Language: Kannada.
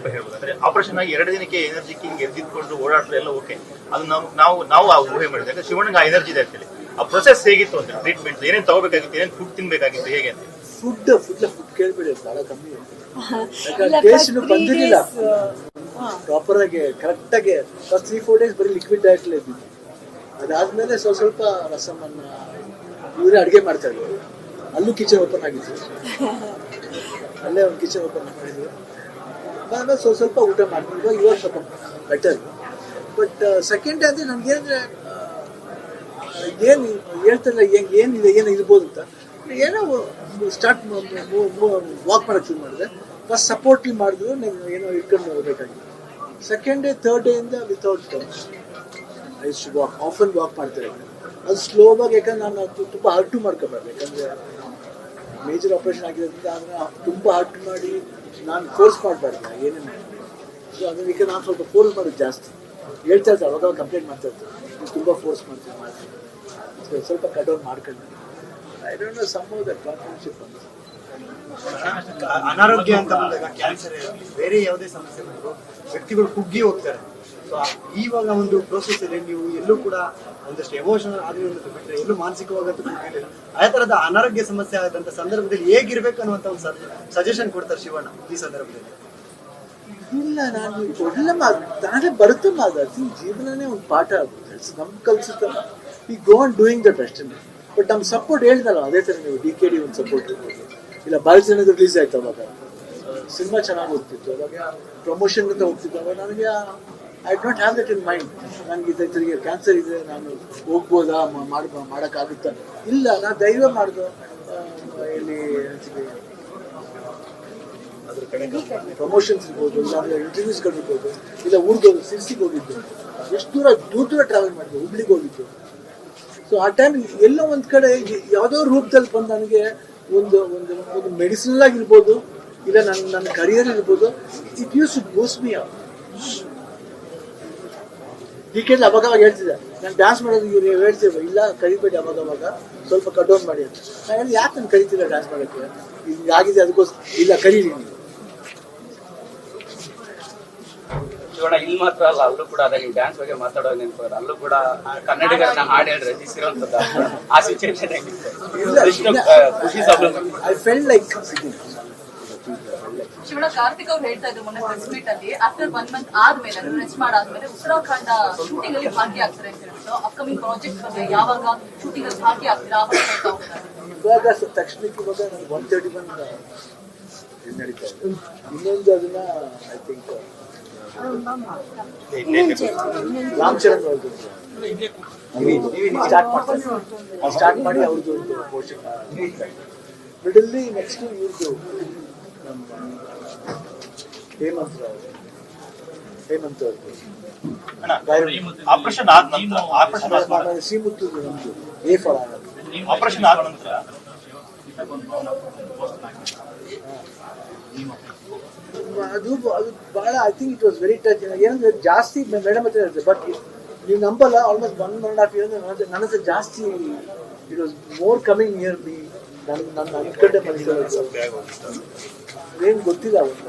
ಸ್ವಲ್ಪ ಹೇಳ್ಬೋದು. ಅಂದ್ರೆ ಆಪರೇಷನ್ ಆಗಿ 2 ದಿನಕ್ಕೆ ಎನರ್ಜಿ ಕಿಂಗ್ ಎದ್ದಿದ್ಕೊಂಡು ಓಡಾಡ್ತಾರೆ ಎಲ್ಲ ಓಕೆ, ಅದು ನಾವು ಆ ಊಹೆ ಮಾಡಿದಾಗ ಶಿವಣ್ಣಗೆ ಆ ಎನರ್ಜಿ ಇದೆ ಅಂತೇಳಿ. ಆ ಪ್ರೊಸೆಸ್ ಹೇಗಿತ್ತು ಅಂತ, ಟ್ರೀಟ್ಮೆಂಟ್ ಏನೇನು ತಗೋಬೇಕಾಗಿತ್ತು, ಏನೇನು ಫುಡ್ ತಿನ್ಬೇಕಾಗಿತ್ತು, ಹೇಗೆ ಅಂತ? ಫುಡ್ ಕೇಳ್ಬೇಡಿ, ಬಹಳ ಕಮ್ಮಿ ಟೇಸ್ಟ್ ಬಂದಿರಲಿಲ್ಲ. ಪ್ರಾಪರ್ ಆಗಿ ಕರೆಕ್ಟ್ ಆಗಿ ಫಸ್ಟ್ 3-4 ಡೇಸ್ ಬರೀ ಲಿಕ್ವಿಡ್ ಡಯಟ್ ಇದ್ದಿದ್ದು. ಅದಾದ್ಮೇಲೆ ಸ್ವಲ್ಪ ರಸಮನ್ನ ಇವರೇ ಅಡುಗೆ ಮಾಡ್ತಾ ಇದ್ರು. ಅಲ್ಲೂ ಕಿಚನ್ ಓಪನ್ ಆಗಿತ್ತು, ಅಲ್ಲೇ ಒಂದು ಕಿಚನ್ ಓಪನ್ ಮಾಡಿದ್ರು. ಆಮೇಲೆ ಸ್ವಲ್ಪ ಊಟ ಮಾಡ್ತಿದ್ವಿ. ಇವಾಗ ಸ್ವಲ್ಪ ಬೆಟರ್. ಬಟ್ ಸೆಕೆಂಡ್ ಅಂದರೆ ನನಗೇನಂದ್ರೆ ಏನು ಹೇಳ್ತಾರಲ್ಲ ಏನು ಇರ್ಬೋದು ಅಂತ, ಏನೋ ಸ್ಟಾರ್ಟ್ ವಾಕ್ ಮಾಡೋಕ್ಕೆ ಶುರು ಮಾಡಿದೆ. ಫಸ್ಟ್ ಸಪೋರ್ಟಿವ್ ಮಾಡಿದ್ರು, ಏನೋ ಇಟ್ಕೊಂಡು ಹೋಗ್ಬೇಕಾಗಿತ್ತು. ಸೆಕೆಂಡ್ ಡೇ ಥರ್ಡ್ ಡೇಯಿಂದ without I should walk, often walk ಮಾಡ್ತಾ ಇದ್ದೆ. ಅದು ಸ್ಲೋವಾಗಿ, ಯಾಕಂದ್ರೆ ನಾನು ತುಂಬ ಹರ್ಟು ಮಾಡ್ಕೋಬಾರ್ದು. ಯಾಕಂದರೆ ಮೇಜರ್ ಆಪ್ರೇಷನ್ ಆಗಿರೋದ್ರಿಂದ ಅದನ್ನು ತುಂಬ ಹರ್ಟ್ ಮಾಡಿ ನಾನು ಫೋರ್ಸ್ ಮಾಡಬಾರ್ದು ಏನೇನು. ಸೊ ಅದಕ್ಕೆ ನಾನು ಸ್ವಲ್ಪ ಫೋರ್ಸ್ ಮಾಡೋದು ಜಾಸ್ತಿ. ಹೇಳ್ತಾ ಇರ್ತಾರೆ, ಅವಾಗ ಕಂಪ್ಲೇಂಟ್ ಮಾಡ್ತಾ ಇರ್ತಾರೆ, ನೀವು ತುಂಬ ಫೋರ್ಸ್ ಮಾಡ್ತೀನಿ. ಸ್ವಲ್ಪ ಕಟ್ ಡೌನ್ ಮಾಡ್ಕೊಂಡು I don't know some of that partnership ಅಂತ. ಅನಾರೋಗ್ಯ ಅಂತ ಬಂದಾಗ ಕ್ಯಾನ್ಸರ್ ಬೇರೆ ಯಾವುದೇ ಸಮಸ್ಯೆ ಬಂದರೂ ವ್ಯಕ್ತಿಗಳು ಕುಗ್ಗಿ ಹೋಗ್ತಾರೆ. ಸೊ ಇವಾಗ ಒಂದು ಪ್ರೋಸೆಸ್ ಇದೆ, ನೀವು ಎಲ್ಲೂ ಕೂಡ ಒಂದಷ್ಟು ಎಮೋಷನಲ್ ಆಗಿ ಬಿಟ್ಟರೆ ಎಲ್ಲೂ ಮಾನಸಿಕವಾಗಂತೂ ಕುಗ್ಗಿಲ್ಲ. ಆ ಥರದ ಅನಾರೋಗ್ಯ ಸಮಸ್ಯೆ ಆದಂಥ ಸಂದರ್ಭದಲ್ಲಿ ಹೇಗಿರ್ಬೇಕು ಅನ್ನುವಂಥ ಒಂದು ಸಜೆಷನ್ ಕೊಡ್ತಾರೆ ಶಿವಣ್ಣ ಈ ಸಂದರ್ಭದಲ್ಲಿ. ಇಲ್ಲ, ನಾನು ಒಳ್ಳೆ ತಾನೇ ಬರುತ್ತೆ ಮಾತಾಡ್ತೀನಿ. ಜೀವನನೇ ಒಂದು ಪಾಠ ಆಗುತ್ತೆ, ನಮ್ಗೆ ಕಲಿಸುತ್ತಲ್ಲ. ಈ ಗೋ ಆನ್ ಡೂಯಿಂಗ್ ದಟ್ ಅಷ್ಟೇ. ಬಟ್ ನಮ್ಮ ಸಪೋರ್ಟ್ ಹೇಳ್ದಲ್ಲ, ಅದೇ ಥರ ನೀವು DKD ಒಂದು ಸಪೋರ್ಟ್ ಇರ್ಬೋದು. ಇಲ್ಲ ಬಾಲ್ಸನದು ರಿಲೀಸ್ ಆಯ್ತು, ಅವಾಗ ಸಿನಿಮಾ ಚೆನ್ನಾಗಿ ಹೋಗ್ತಿತ್ತು, ಅವಾಗ ಪ್ರಮೋಷನ್ ಅಂತ ಹೋಗ್ತಿತ್ತು. ಅವಾಗ ನನಗೆ I don't have that in mind. ನನಗೆ ಇದಕ್ಕೆ ಕ್ಯಾನ್ಸರ್ ಇದೆ, ನಾನು ಹೋಗ್ಬೋದಾ, ಮಾಡೋಕ್ಕಾಗುತ್ತಾ? ಇಲ್ಲ, ನಾನು ಧೈರ್ಯ ಮಾಡಿದೆ. ಇಲ್ಲಿ ಪ್ರಮೋಷನ್ಸ್ ಇರ್ಬೋದು, ಇಲ್ಲ ಇಂಟರ್ವ್ಯೂಸ್ಗಳಿರ್ಬೋದು, ಇಲ್ಲ ಊರಿಗೆ ಸಿರ್ಸಿಗೆ ಹೋಗಿದ್ದು, ಎಷ್ಟು ದೂರ ಟ್ರಾವೆಲ್ ಮಾಡಿದ್ದೆ, ಹುಬ್ಳಿಗೆ ಹೋಗಿದ್ದು. ಸೊ ಆ ಟೈಮ್ ಎಲ್ಲೋ ಒಂದು ಕಡೆ ಯಾವುದೋ ರೂಪದಲ್ಲಿ ಬಂದು ನನಗೆ ಒಂದು ಮೆಡಿಸಿನಲ್ ಆಗಿರ್ಬೋದು, ಇಲ್ಲ ನನ್ನ ಕರಿಯರ್ ಇರ್ಬೋದು, it used to boost me up. DKD ಅವಾಗ ಹೇಳ್ತಿದ್ದೆ, ನಾನು ಡ್ಯಾನ್ಸ್ ಮಾಡೋದು ಇವ್ರು ಹೇಳ್ತೀವಿ, ಇಲ್ಲ ಕರಿಬೇಡಿ ಅವಾಗ ಸ್ವಲ್ಪ ಕಟ್ ಡೌನ್ ಮಾಡಿ ಅಂತ. ನಾನು ಹೇಳಿ, ಯಾಕೆ ನಾನು ಕರಿತಿಲ್ಲ ಡ್ಯಾನ್ಸ್ ಮಾಡೋಕ್ಕೆ, ಹಿಂಗಾಗಿದೆ ಅದಕ್ಕೋಸ್ಕರ. ಇಲ್ಲ, ಕರೀರಿ ನೀವು. ಶಿವಣ್ಣ ಇಲ್ಲಿ ಮಾತ್ರ ಅಲ್ಲ, ಅಲ್ಲೂ ಕೂಡ ಅದೇ ನೀವು ಡ್ಯಾನ್ಸ್ ಬಗ್ಗೆ ಮಾತಾಡೋ ನೆನಪು, ಅಲ್ಲೂ ಕೂಡ ಕನ್ನಡಿಗರನ್ನ ಹಾಡು ಹೇಳಿ ರಚಿಸಿರುವಂತದ್ದು. ಆ situation I felt like Shivanna, Karthik ಅವ್ರು ಹೇಳ್ತಾ ಇದ್ರು ಮೊನ್ನೆ ಪ್ರೆಸ್ ಮೀಟ್ ಅಲ್ಲಿ, ಆಫ್ಟರ್ 1 ಮಂತ್ ಆದ್ಮೇಲೆ ಪ್ರೆಸ್ ಮಾಡಾದ್ಮೇಲೆ ಉತ್ತರಾಖಂಡ ಶೂಟಿಂಗ್ ಅಲ್ಲಿ ಭಾಗಿಯಾಗ್ತಾರೆ ಅಂತ ಹೇಳ್ಬಿಟ್ಟು, ಅಪ್ಕಮಿಂಗ್ ಪ್ರಾಜೆಕ್ಟ್ ಬಗ್ಗೆ ಯಾವಾಗ ಶೂಟಿಂಗ್ ಅಲ್ಲಿ ಭಾಗಿಯಾಗ್ತೀರಾ ಅವಾಗ ಹೇಳ್ತಾ ಹೋಗ್ತಾರೆ. ಇವಾಗ ತಕ್ಷಣಕ್ಕೆ ಇವಾಗ ನನಗೆ 131 ನಡೀತಾ ಇದೆ. ಇನ್ನೊಂದು ಅದನ್ನ ಐ ಥಿಂಕ್ ರಾಮ್ ಚರಣ್ ಅವ್ರದ್ದು ಸ್ಟಾರ್ಟ್ ಮಾಡಿ ಅವ್ರದ್ದು ಒಂದು ಪೋಷನ್ ಮಿಡಲ್ಲಿ. ನೆಕ್ಸ್ಟ್ ಇವ್ರದ್ದು ನಮ್ಮ ಹೇಮಂತ್ ಅವ್ರದ್ದು ಆಪರೇಷನ್ ಆದ ನಂತರ ಶ್ರೀಮುತ್ತು ನಮ್ದು ಎ ಫಾರ್ ಆಪರೇಷನ್ ಆದ ನಂತರ ಅದು ಬಹಳ I think it was very touch. ಏನಂದ್ರೆ ಜಾಸ್ತಿ ಮೇಡಮ್ ಹತ್ರ ಇರುತ್ತೆ, ಬಟ್ ನೀವು ನಂಬಲ್ಲ, ಆಲ್ಮೋಸ್ಟ್ 1.5 years ನನ್ನ ಹತ್ರ ಜಾಸ್ತಿ it was more coming near me. ನನ್ನ ಅನ್ಕಂಡೆ ಮನುಷ್ಯ ಏನು ಗೊತ್ತಿಲ್ಲ ಅವತ್ತು.